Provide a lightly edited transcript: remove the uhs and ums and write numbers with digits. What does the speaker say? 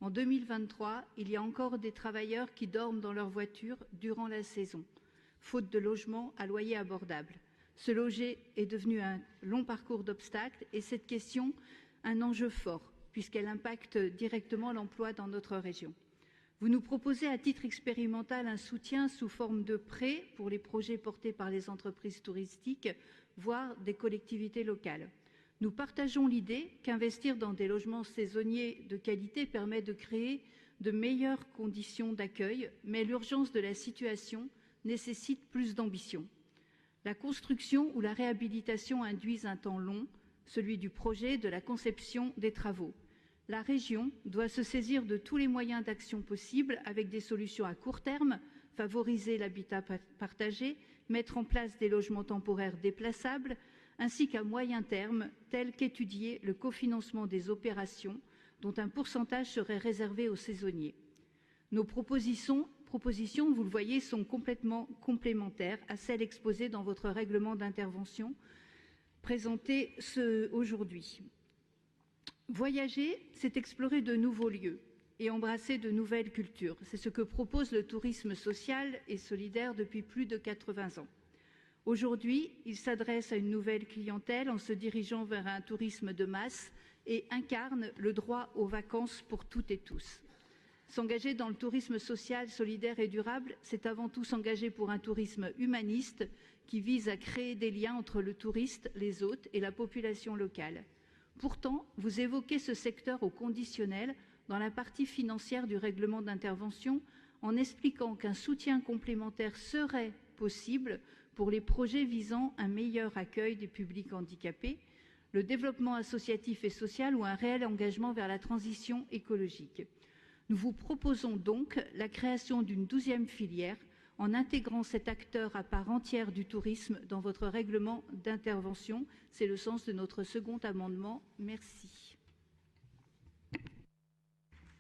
En 2023, il y a encore des travailleurs qui dorment dans leur voiture durant la saison, faute de logement à loyer abordable. Se loger est devenu un long parcours d'obstacles et cette question, un enjeu fort, puisqu'elle impacte directement l'emploi dans notre région. Vous nous proposez à titre expérimental un soutien sous forme de prêts pour les projets portés par les entreprises touristiques, voire des collectivités locales. Nous partageons l'idée qu'investir dans des logements saisonniers de qualité permet de créer de meilleures conditions d'accueil, mais l'urgence de la situation nécessite plus d'ambition. La construction ou la réhabilitation induisent un temps long, celui du projet, de la conception, des travaux. La région doit se saisir de tous les moyens d'action possibles avec des solutions à court terme, favoriser l'habitat partagé, mettre en place des logements temporaires déplaçables, ainsi qu'à moyen terme, tel qu'étudier le cofinancement des opérations, dont un pourcentage serait réservé aux saisonniers. Nos propositions, vous le voyez, sont complètement complémentaires à celles exposées dans votre règlement d'intervention présenté aujourd'hui. Voyager, c'est explorer de nouveaux lieux et embrasser de nouvelles cultures. C'est ce que propose le tourisme social et solidaire depuis plus de 80 ans. Aujourd'hui, il s'adresse à une nouvelle clientèle en se dirigeant vers un tourisme de masse et incarne le droit aux vacances pour toutes et tous. S'engager dans le tourisme social, solidaire et durable, c'est avant tout s'engager pour un tourisme humaniste qui vise à créer des liens entre le touriste, les hôtes et la population locale. Pourtant, vous évoquez ce secteur au conditionnel dans la partie financière du règlement d'intervention en expliquant qu'un soutien complémentaire serait possible pour les projets visant un meilleur accueil des publics handicapés, le développement associatif et social ou un réel engagement vers la transition écologique. Nous vous proposons donc la création d'une 12e filière en intégrant cet acteur à part entière du tourisme dans votre règlement d'intervention. C'est le sens de notre second amendement. Merci.